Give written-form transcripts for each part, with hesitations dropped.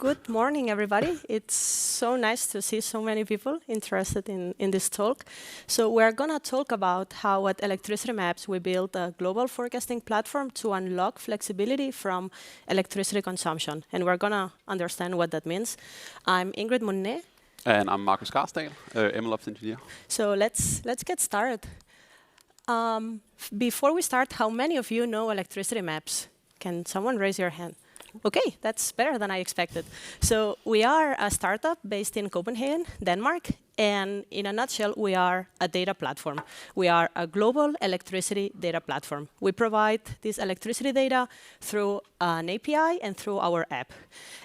Good morning, everybody. It's so nice to see so many people interested in this talk. So we're going to talk about how at Electricity Maps we built a global forecasting platform to unlock flexibility from electricity consumption. And we're going to understand what that means. I'm Ingrid Munné. And I'm Garsdal, MLOps engineer. So let's get started. Before we start, how many of you know Electricity Maps? Can someone raise your hand? Okay, that's better than I expected. So we are a startup based in Copenhagen, Denmark, and in a nutshell, we are a data platform. We are a global electricity data platform. We provide this electricity data through an API and through our app.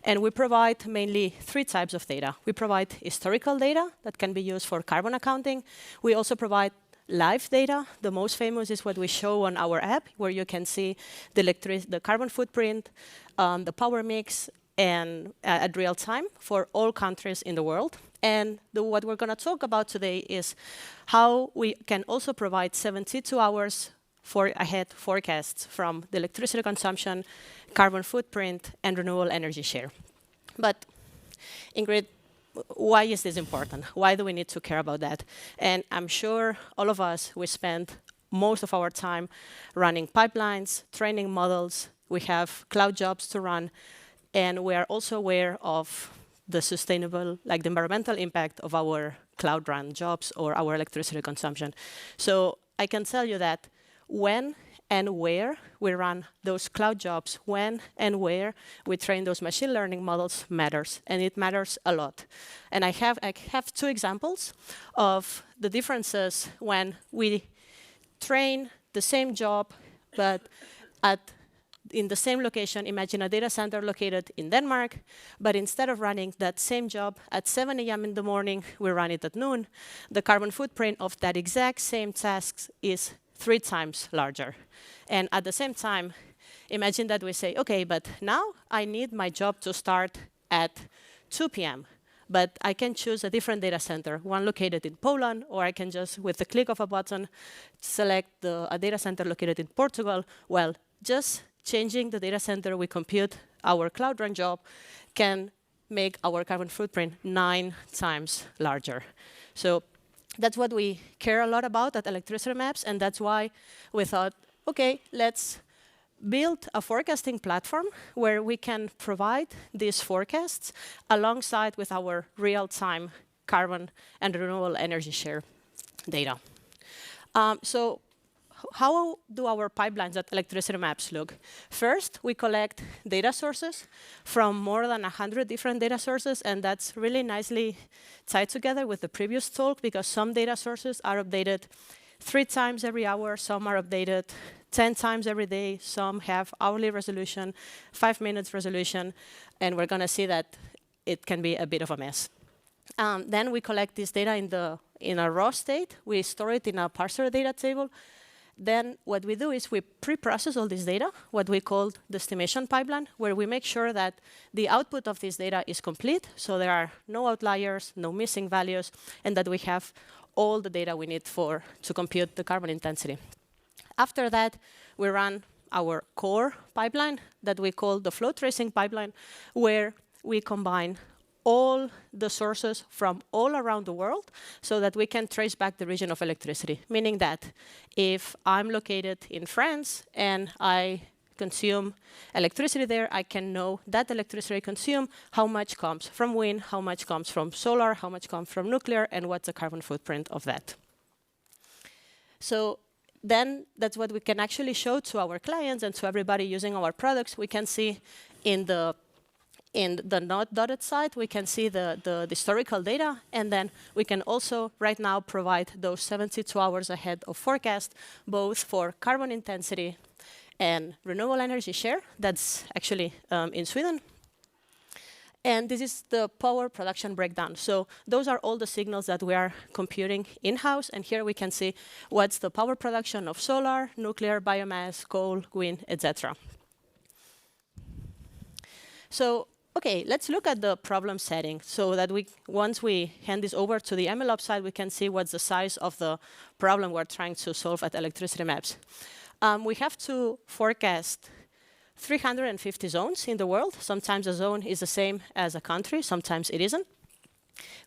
And we provide mainly three types of data. We provide historical data that can be used for carbon accounting. We also provide live data. The most famous is what we show on our app, where you can see the carbon footprint, the power mix, and at real time for all countries in the world. And what we're going to talk about today is how we can also provide 72 hours ahead forecasts from the electricity consumption, carbon footprint, and renewable energy share. But Ingrid, why is this important? Why do we need to care about that? And I'm sure all of us, we spend most of our time running pipelines, training models. We have cloud jobs to run. And we are also aware of the sustainable, like the environmental impact of our cloud run jobs or our electricity consumption. So I can tell you that when and where we run those cloud jobs, when and where we train those machine learning models matters, and it matters a lot. And I have two examples of the differences when we train the same job, but in the same location. Imagine a data center located in Denmark, but instead of running that same job at 7 a.m. in the morning, we run it at noon. The carbon footprint of that exact same task is 3 times larger. And at the same time, imagine that we say, okay, but now I need my job to start at 2 p.m., but I can choose a different data center, one located in Poland, or I can just, with the click of a button, select a data center located in Portugal. Well, just changing the data center we compute our cloud run job can make our carbon footprint 9 times larger. So that's what we care a lot about at Electricity Maps, and that's why we thought, okay, let's build a forecasting platform where we can provide these forecasts alongside with our real-time carbon and renewable energy share data. So how do our pipelines at Electricity Maps look? First, we collect data sources from more than 100 different data sources, and that's really nicely tied together with the previous talk, because some data sources are updated 3 times every hour, some are updated 10 times every day, some have hourly resolution, 5 minutes resolution, and we're going to see that it can be a bit of a mess. Then we collect this data in a raw state. We store it in a parser data table. Then what we do is we pre-process all this data, what we call the estimation pipeline, where we make sure that the output of this data is complete, so there are no outliers, no missing values, and that we have all the data we need to compute the carbon intensity. After that, we run our core pipeline that we call the flow tracing pipeline, where we combine all the sources from all around the world so that we can trace back the region of electricity. Meaning that if I'm located in France and I consume electricity there, I can know that electricity I consume, how much comes from wind, how much comes from solar, how much comes from nuclear, and what's the carbon footprint of that. So then that's what we can actually show to our clients and to everybody using our products. We can see in the not dotted side, we can see the historical data, and then we can also right now provide those 72 hours ahead of forecast, both for carbon intensity and renewable energy share. That's actually in Sweden. And this is the power production breakdown. So those are all the signals that we are computing in-house, and here we can see what's the power production of solar, nuclear, biomass, coal, wind, etc. So okay, let's look at the problem setting so that once we hand this over to the MLOps side, we can see what's the size of the problem we're trying to solve at Electricity Maps. We have to forecast 350 zones in the world. Sometimes a zone is the same as a country, sometimes it isn't.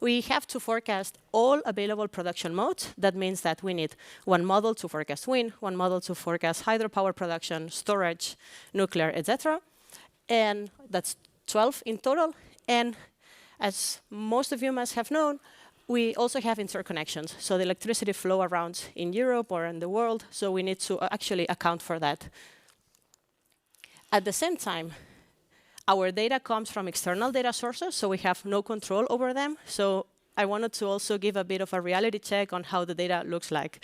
We have to forecast all available production modes. That means that we need one model to forecast wind, one model to forecast hydropower production, storage, nuclear, etc. And that's 12 in total. And as most of you must have known, we also have interconnections. So the electricity flow around in Europe or in the world, so we need to actually account for that. At the same time, our data comes from external data sources, so we have no control over them. So I wanted to also give a bit of a reality check on how the data looks like.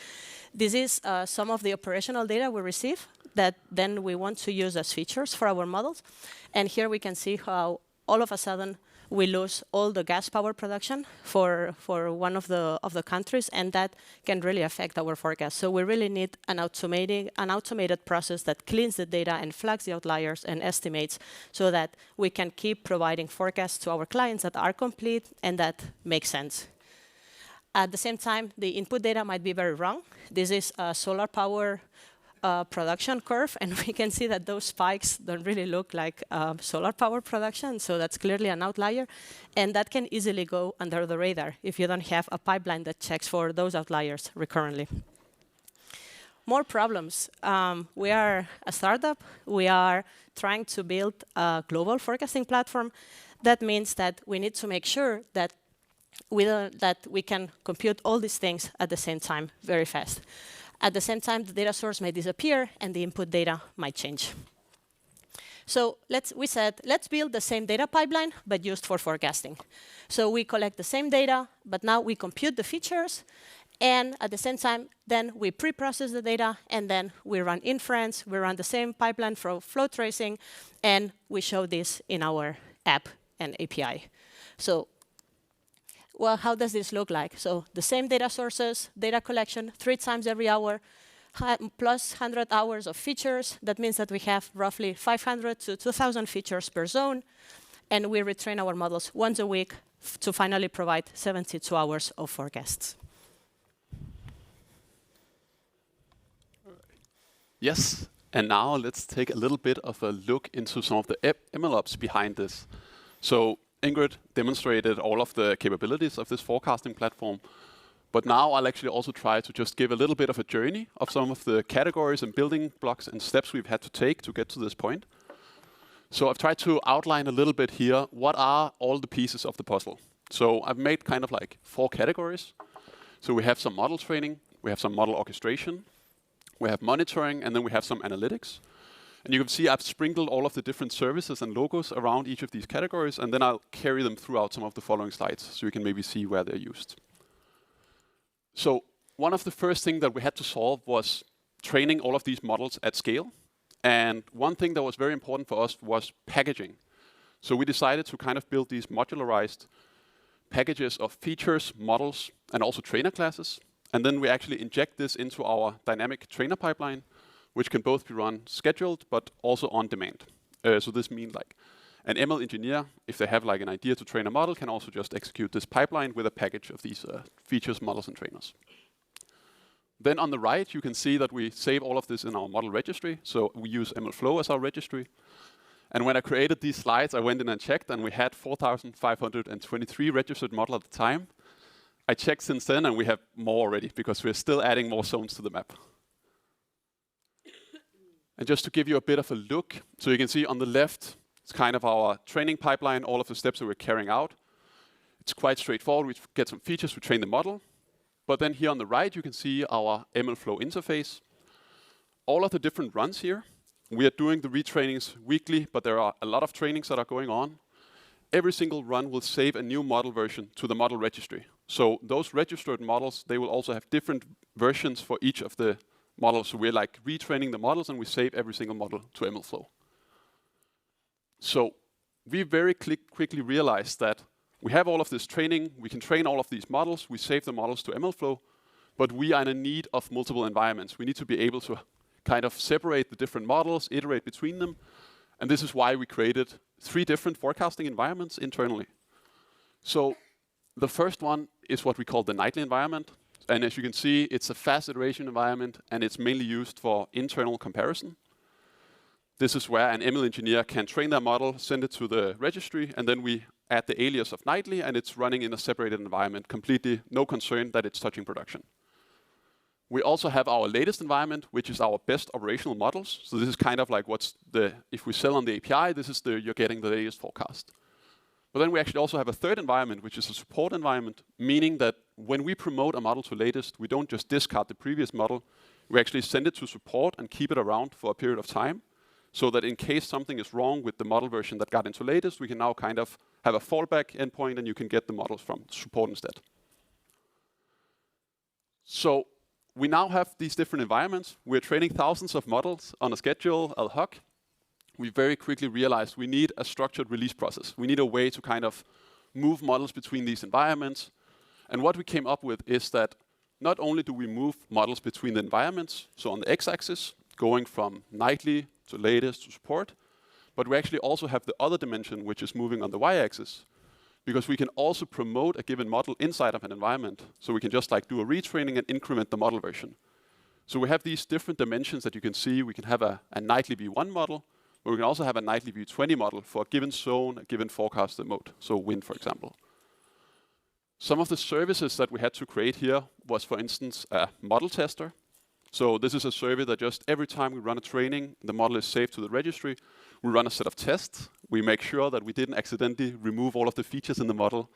This is some of the operational data we receive that then we want to use as features for our models. And here we can see how all of a sudden we lose all the gas power production for one of the countries, and that can really affect our forecast. So we really need an automated process that cleans the data and flags the outliers and estimates so that we can keep providing forecasts to our clients that are complete and that make sense. At the same time, the input data might be very wrong. This is a solar power production curve, and we can see that those spikes don't really look like solar power production, so that's clearly an outlier, and that can easily go under the radar if you don't have a pipeline that checks for those outliers recurrently. More problems. We are a startup. We are trying to build a global forecasting platform. That means that we need to make sure that we can compute all these things at the same time very fast. At the same time, the data source may disappear and the input data might change. So we said, let's build the same data pipeline, but used for forecasting. So we collect the same data, but now we compute the features. And at the same time, then we pre-process the data, and then we run inference. We run the same pipeline for flow tracing, and we show this in our app and API. So well, how does this look like? So the same data sources, data collection 3 times every hour, plus 100 hours of features. That means that we have roughly 500 to 2,000 features per zone. And we retrain our models once a week to finally provide 72 hours of forecasts. Yes, and now let's take a little bit of a look into some of the MLOps behind this. So Ingrid demonstrated all of the capabilities of this forecasting platform, but now I'll actually also try to just give a little bit of a journey of some of the categories and building blocks and steps we've had to take to get to this point. So I've tried to outline a little bit here, what are all the pieces of the puzzle? So I've made kind of like 4 categories. So we have some model training, we have some model orchestration, we have monitoring, and then we have some analytics. And you can see I've sprinkled all of the different services and logos around each of these categories, and then I'll carry them throughout some of the following slides so you can maybe see where they're used. So one of the first things that we had to solve was training all of these models at scale. And one thing that was very important for us was packaging. So we decided to kind of build these modularized packages of features, models, and also trainer classes. And then we actually inject this into our dynamic trainer pipeline, which can both be run scheduled, but also on demand. So this means like an ML engineer, if they have like an idea to train a model, can also just execute this pipeline with a package of these features, models, and trainers. Then on the right, you can see that we save all of this in our model registry. So we use MLflow as our registry. And when I created these slides, I went in and checked, and we had 4,523 registered models at the time. I checked since then, and we have more already, because we're still adding more zones to the map. And just to give you a bit of a look, so you can see on the left, it's kind of our training pipeline, all of the steps that we're carrying out. It's quite straightforward. We get some features, we train the model. But then here on the right, you can see our MLflow interface. All of the different runs here. We are doing the retrainings weekly, but there are a lot of trainings that are going on. Every single run will save a new model version to the model registry. So those registered models, they will also have different versions for each of the models. So we're like retraining the models, and we save every single model to MLflow. So we very quickly realized that we have all of this training, we can train all of these models, we save the models to MLflow, but we are in need of multiple environments. We need to be able to kind of separate the different models, iterate between them, and this is why we created 3 different forecasting environments internally. So the first one is what we call the nightly environment. And as you can see, it's a fast iteration environment, and it's mainly used for internal comparison. This is where an ML engineer can train their model, send it to the registry, and then we add the alias of nightly, and it's running in a separated environment, completely no concern that it's touching production. We also have our latest environment, which is our best operational models. So this is kind of like if we sell on the API, this is you're getting the latest forecast. But then we actually also have a third environment, which is a support environment, meaning that when we promote a model to latest, we don't just discard the previous model. We actually send it to support and keep it around for a period of time, so that in case something is wrong with the model version that got into latest, we can now kind of have a fallback endpoint and you can get the models from support instead. So we now have these different environments. We're training thousands of models on a schedule ad hoc. We very quickly realized we need a structured release process. We need a way to kind of move models between these environments. And what we came up with is that not only do we move models between the environments, so on the x-axis, going from nightly to latest to support, but we actually also have the other dimension, which is moving on the y-axis, because we can also promote a given model inside of an environment. So we can just like do a retraining and increment the model version. So we have these different dimensions that you can see. We can have a nightly v1 model, but we can also have a nightly v20 model for a given zone, a given forecasted mode, so wind, for example. Some of the services that we had to create here was, for instance, a model tester. So this is a service that just every time we run a training, the model is saved to the registry. We run a set of tests. We make sure that we didn't accidentally remove all of the features in the model.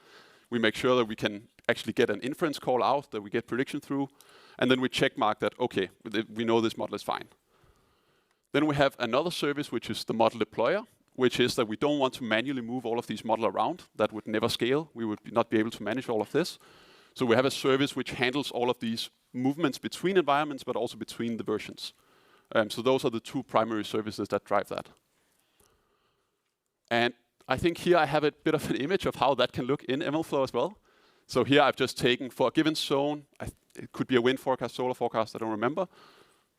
We make sure that we can actually get an inference call out, that we get prediction through. And then we check mark that, okay, we know this model is fine. Then we have another service, which is the model deployer, which is that we don't want to manually move all of these models around. That would never scale. We would not be able to manage all of this. So we have a service which handles all of these movements between environments, but also between the versions. So those are the two primary services that drive that. And I think here I have a bit of an image of how that can look in MLflow as well. So here I've just taken, for a given zone, it could be a wind forecast, solar forecast, I don't remember,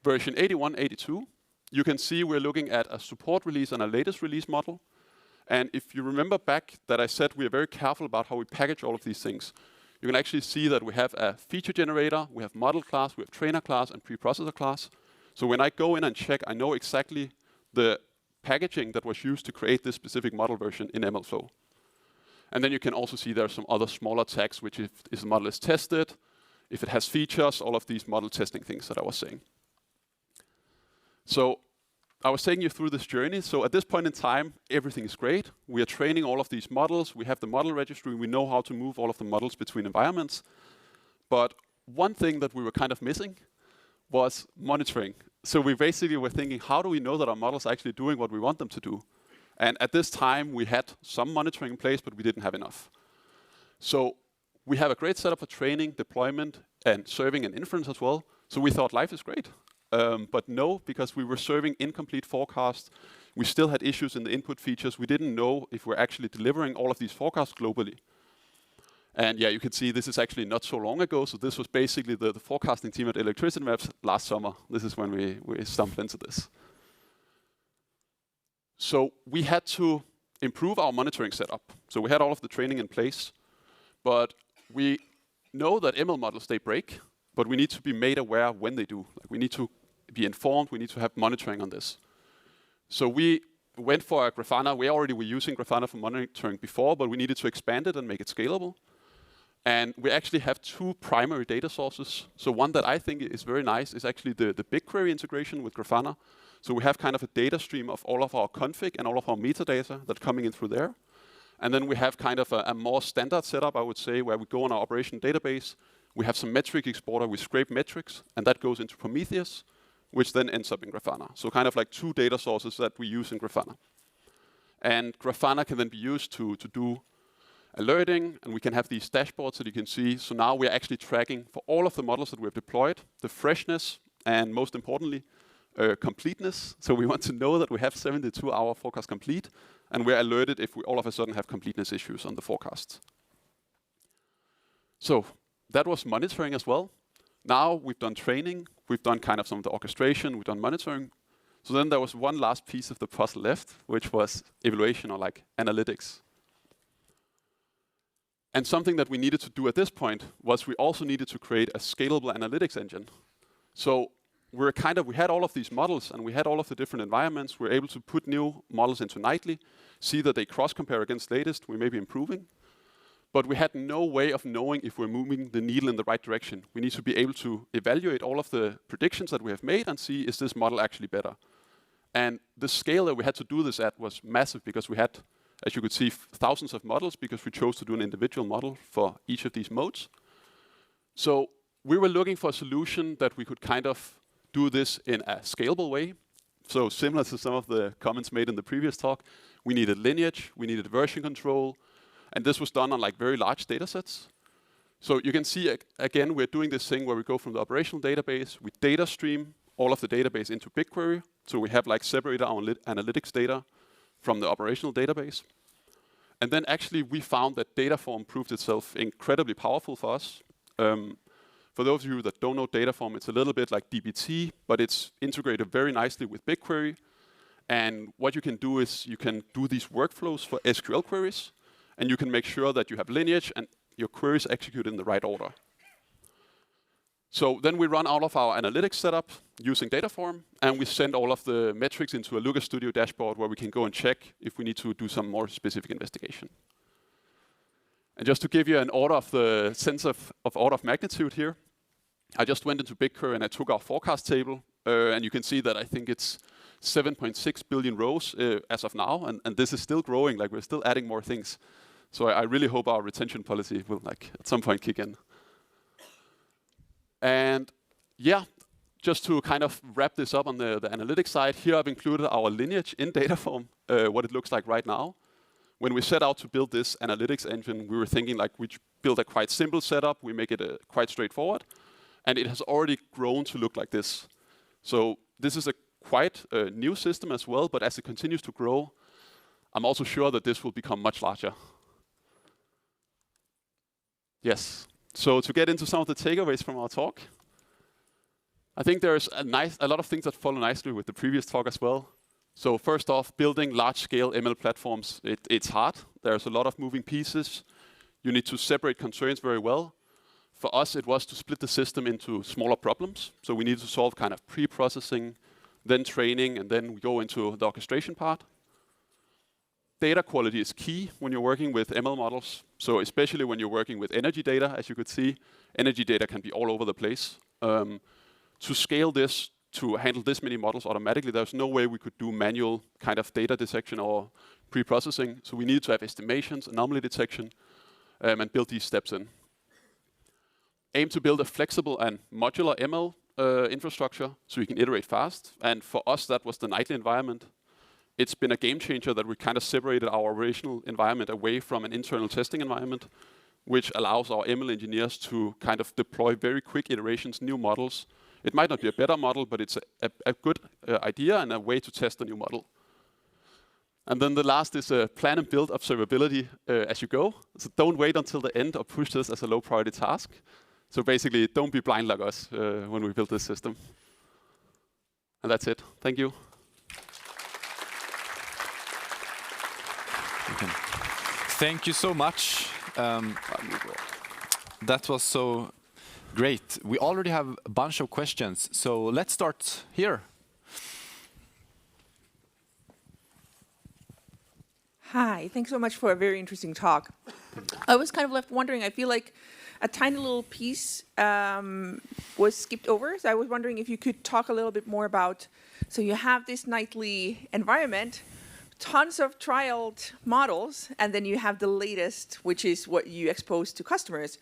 version 81, 82. You can see we're looking at a support release and a latest release model. And if you remember back that I said we are very careful about how we package all of these things, you can actually see that we have a feature generator, we have model class, we have trainer class, and preprocessor class. So when I go in and check, I know exactly the packaging that was used to create this specific model version in MLflow. And then you can also see there are some other smaller tags, which if the model is tested, if it has features, all of these model testing things that I was saying. So I was taking you through this journey. So at this point in time, everything is great. We are training all of these models. We have the model registry. We know how to move all of the models between environments. But one thing that we were kind of missing was monitoring. So we basically were thinking, how do we know that our models are actually doing what we want them to do? And at this time, we had some monitoring in place, but we didn't have enough. So we have a great setup for training, deployment, and serving and inference as well. So we thought life is great. But no, because we were serving incomplete forecasts. We still had issues in the input features. We didn't know if we're actually delivering all of these forecasts globally. And yeah, you can see this is actually not so long ago. So this was basically the forecasting team at Electricity Maps last summer. This is when we stumbled into this. So we had to improve our monitoring setup. So we had all of the training in place. But we know that ML models, they break. But we need to be made aware when they do. Like we need to be informed. We need to have monitoring on this. So we went for a Grafana. We already were using Grafana for monitoring before, but we needed to expand it and make it scalable. And we actually have two primary data sources. So one that I think is very nice is actually the BigQuery integration with Grafana. So we have kind of a data stream of all of our config and all of our metadata that's coming in through there. And then we have kind of a more standard setup, I would say, where we go on our operation database. We have some metric exporter. We scrape metrics, and that goes into Prometheus, which then ends up in Grafana. So kind of like two data sources that we use in Grafana. And Grafana can then be used to do alerting, and we can have these dashboards that you can see. So now we're actually tracking for all of the models that we've deployed, the freshness, and most importantly, completeness. So we want to know that we have 72-hour forecast complete, and we're alerted if we all of a sudden have completeness issues on the forecasts. So that was monitoring as well. Now we've done training, we've done kind of some of the orchestration, we've done monitoring. So then there was one last piece of the puzzle left, which was evaluation or like analytics. And something that we needed to do at this point was we also needed to create a scalable analytics engine. So we had all of these models and we had all of the different environments. We're able to put new models into Nightly, see that they cross-compare against latest. We may be improving. But we had no way of knowing if we're moving the needle in the right direction. We need to be able to evaluate all of the predictions that we have made and see, is this model actually better? And the scale that we had to do this at was massive because we had, as you could see, thousands of models because we chose to do an individual model for each of these modes. So we were looking for a solution that we could kind of do this in a scalable way. So similar to some of the comments made in the previous talk, we needed lineage, we needed version control, and this was done on like very large data sets. So you can see, again, we're doing this thing where we go from the operational database, we data stream all of the database into BigQuery. So we have like separated our analytics data from the operational database. And then actually we found that Dataform proved itself incredibly powerful for us. For those of you that don't know Dataform, it's a little bit like dbt, but it's integrated very nicely with BigQuery. And what you can do is you can do these workflows for SQL queries, and you can make sure that you have lineage and your queries execute in the right order. So then we run all of our analytics setup using Dataform, and we send all of the metrics into a Looker Studio dashboard where we can go and check if we need to do some more specific investigation. And just to give you an order of the sense of order of magnitude here, I just went into BigQuery and I took our forecast table, and you can see that I think it's 7.6 billion rows as of now, and this is still growing, like we're still adding more things. So I really hope our retention policy will like at some point kick in. And yeah, just to kind of wrap this up on the analytics side, here I've included our lineage in Dataform, what it looks like right now. When we set out to build this analytics engine, we were thinking like we build a quite simple setup, we make it quite straightforward, and it has already grown to look like this. So this is a quite new system as well, but as it continues to grow, I'm also sure that this will become much larger. Yes. So to get into some of the takeaways from our talk, I think there's a lot of things that follow nicely with the previous talk as well. So first off, building large-scale ML platforms, it's hard. There's a lot of moving pieces. You need to separate concerns very well. For us, it was to split the system into smaller problems. So we need to solve kind of pre-processing, then training, and then we go into the orchestration part. Data quality is key when you're working with ML models. So especially when you're working with energy data, as you could see, energy data can be all over the place. To scale this, to handle this many models automatically, there's no way we could do manual kind of data dissection or pre-processing. So we need to have estimations, anomaly detection, and build these steps in. Aim to build a flexible and modular ML infrastructure so you can iterate fast. And for us, that was the Nightly environment. It's been a game changer that we kind of separated our operational environment away from an internal testing environment, which allows our ML engineers to kind of deploy very quick iterations, new models. It might not be a better model, but it's a good idea and a way to test a new model. And then the last is plan and build observability as you go. So don't wait until the end or push this as a low priority task. So basically, don't be blind like us when we build this system. And that's it. Thank you. Thank you so much. That was so great. We already have a bunch of questions, so let's start here. Hi, thanks so much for a very interesting talk. I was kind of left wondering, I feel like a tiny little piece was skipped over, so I was wondering if you could talk a little bit more about, so you have this Nightly environment, tons of trialed models, and then you have the latest, which is what you expose to customers.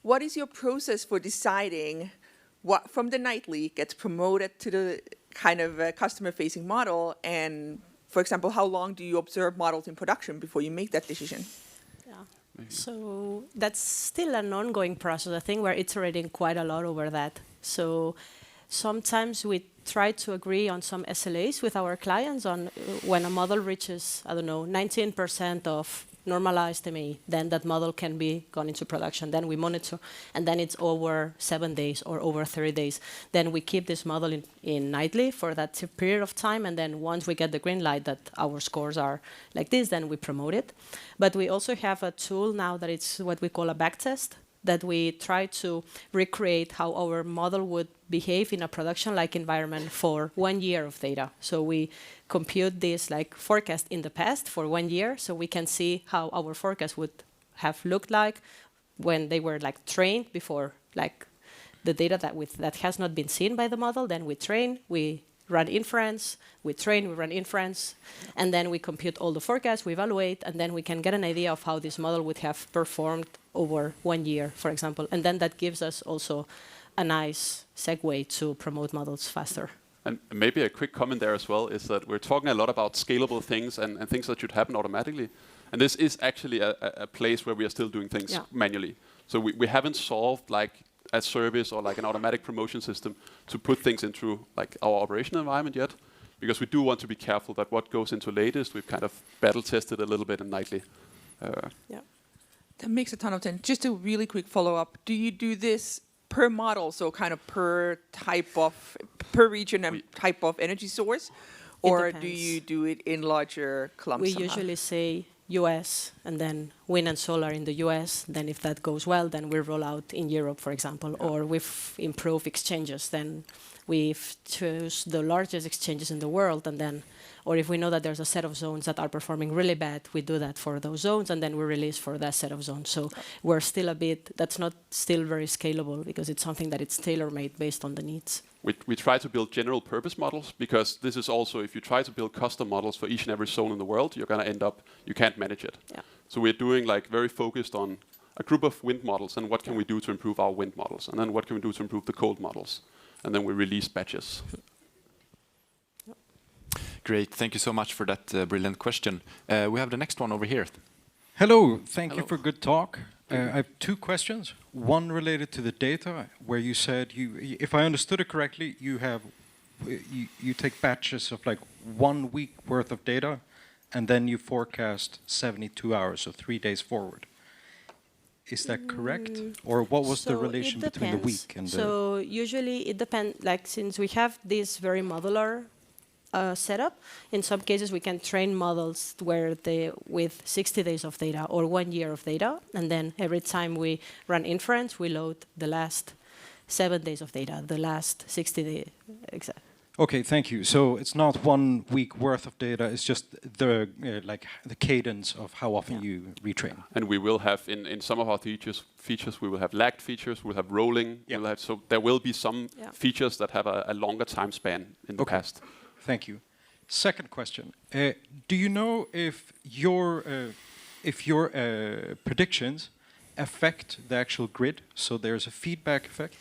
What is your process for deciding what from the Nightly gets promoted to the kind of customer-facing model? And for example, how long do you observe models in production before you make that decision? Yeah. So that's still an ongoing process. I think we're iterating quite a lot over that. So sometimes we try to agree on some SLAs with our clients on when a model reaches, I don't know, 19% of normalized ME, then that model can be gone into production. Then we monitor, and then it's over 7 days or over 30 days. Then we keep this model in Nightly for that period of time, and then once we get the green light that our scores are like this, then we promote it. But we also have a tool now that it's what we call a backtest, that we try to recreate how our model would behave in a production-like environment for 1 year of data. So we compute this like forecast in the past for 1 year, so we can see how our forecast would have looked like when they were like trained before, like the data that has not been seen by the model. Then we train, we run inference, we train, we run inference, and then we compute all the forecasts, we evaluate, and then we can get an idea of how this model would have performed over 1 year, for example. And then that gives us also a nice segue to promote models faster. And maybe a quick comment there as well is that we're talking a lot about scalable things and things that should happen automatically. And this is actually a place where we are still doing things manually. So we haven't solved like a service or like an automatic promotion system to put things into like our operational environment yet, because we do want to be careful that what goes into latest, we've kind of battle tested a little bit and nightly. That makes a ton of sense. Just a really quick follow-up. Do you do this per model, so kind of per region and type of energy source? Or do you do it in larger clumps? We usually say US and then wind and solar in the US. Then if that goes well, then we roll out in Europe, for example. Or we've improved exchanges, then we've choose the largest exchanges in the world, and then, or if we know that there's a set of zones that are performing really bad, we do that for those zones, and then we release for that set of zones. So we're still a bit, that's not still very scalable, because it's something that it's tailor-made based on the needs. We try to build general purpose models, because this is also, if you try to build custom models for each and every zone in the world, you're going to end up, you can't manage it. Yeah. So we're doing like very focused on a group of wind models, and what can we do to improve our wind models, and then what can we do to improve the cold models, and then we release batches. Great, thank you so much for that brilliant question. We have the next one over here. Hello, thank you for good talk. I have 2 questions. One related to the data, where you said, if I understood it correctly, you take batches of like 1 week worth of data, and then you forecast 72 hours, so 3 days forward. Is that correct? Or what was the relation between the week and the... So usually it depends, like since we have this very modular setup, in some cases we can train models where with 60 days of data or 1 year of data, and then every time we run inference, we load the last 7 days of data, the last 60 days. Exactly. Okay, thank you. So it's not 1 week worth of data, it's just the the cadence of how often you retrain. And we will have, in some of our features, we will have lagged features, we'll have rolling, we'll have, so there will be some features that have a longer time span in the past. Thank you. Second question: do you know if your predictions affect the actual grid? So there's a feedback effect.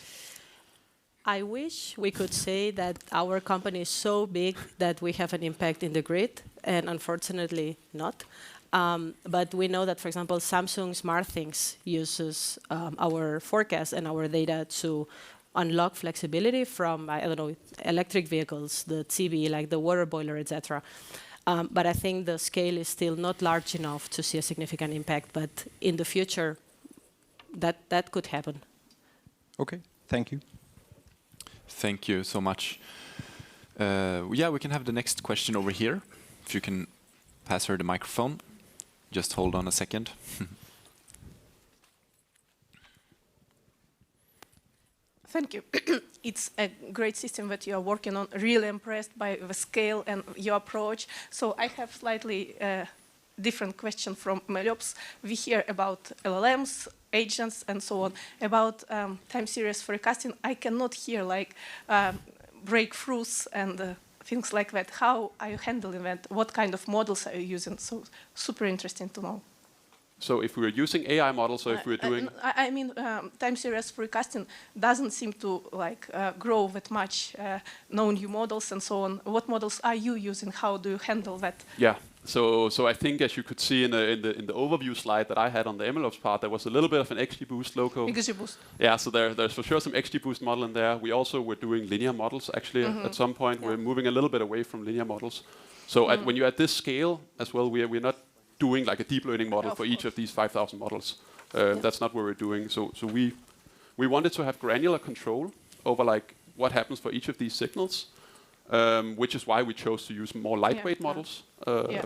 I wish we could say that our company is so big that we have an impact in the grid, and unfortunately not. But we know that, for example, Samsung SmartThings uses our forecast and our data to unlock flexibility from, I don't know, electric vehicles, the TV, like the water boiler, etc. But I think the scale is still not large enough to see a significant impact. But in the future, that could happen. Okay, thank you. Thank you so much. Yeah, we can have the next question over here. If you can pass her the microphone. Just hold on a second. Thank you. It's a great system that you are working on. Really impressed by the scale and your approach. So I have slightly different question from MLOps. We hear about LLMs, agents, and so on. About time series forecasting, I cannot hear like breakthroughs and things like that. How are you handling that? What kind of models are you using? So super interesting to know. So if we're using AI models, or if we're doing... I mean, time series forecasting doesn't seem to like grow that much, no new models and so on. What models are you using? How do you handle that? Yeah, so I think as you could see in the overview slide that I had on the MLOps part, there was a little bit of an XGBoost logo. XGBoost. Yeah, so there's for sure some XGBoost model in there. We also were doing linear models actually at some point. We're moving a little bit away from linear models. So when you're at this scale as well, we're not doing like a deep learning model for each of these 5,000 models. That's not what we're doing. So we wanted to have granular control over like what happens for each of these signals. which is why we chose to use more lightweight models. But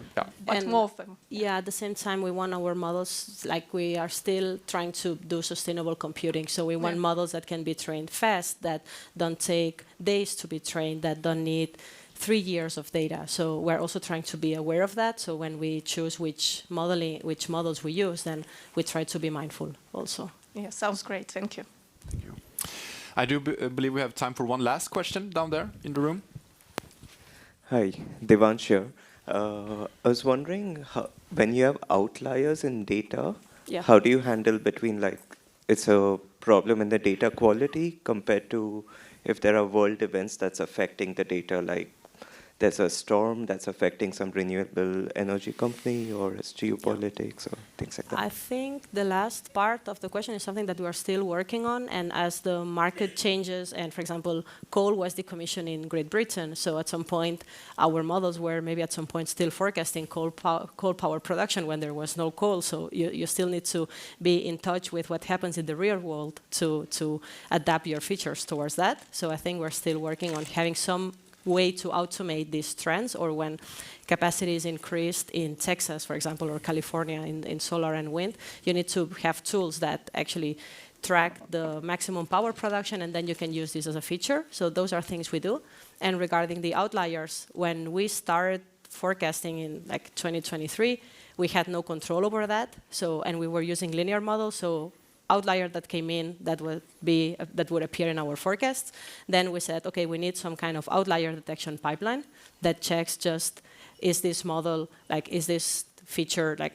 And more of them. Yeah, at the same time, we want our models, like we are still trying to do sustainable computing. So we want models that can be trained fast, that don't take days to be trained, that don't need 3 years of data. So we're also trying to be aware of that. So when we choose which models we use, then we try to be mindful also. Yeah, sounds great. Thank you. Thank you. I do believe we have time for one last question down there in the room. Hi, Devansh here. I was wondering, when you have outliers in data, how do you handle between, like, it's a problem in the data quality compared to if there are world events that's affecting the data, like there's a storm that's affecting some renewable energy company, or it's geopolitics or things like that? I think the last part of the question is something that we are still working on. And as the market changes, and for example, coal was decommissioned in Great Britain. So at some point, our models were maybe at some point still forecasting coal power production when there was no coal. So you still need to be in touch with what happens in the real world to adapt your features towards that. So I think we're still working on having some way to automate these trends, or when capacity is increased in Texas, for example, or California in solar and wind, you need to have tools that actually track the maximum power production, and then you can use this as a feature. So those are things we do. And regarding the outliers, when we started forecasting in like 2023, we had no control over that. So, and we were using linear models. So outlier that came in that would appear in our forecasts. Then we said, okay, we need some kind of outlier detection pipeline that checks just, is this model, like, is this feature like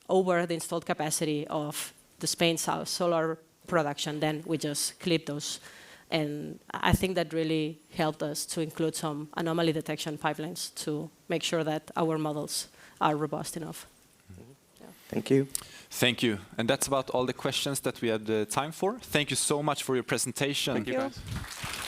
over the installed capacity of the Spain South solar production? Then we just clip those. And I think that really helped us to include some anomaly detection pipelines to make sure that our models are robust enough. Thank you. Thank you. And that's about all the questions that we had time for. Thank you so much for your presentation. Thank you, guys.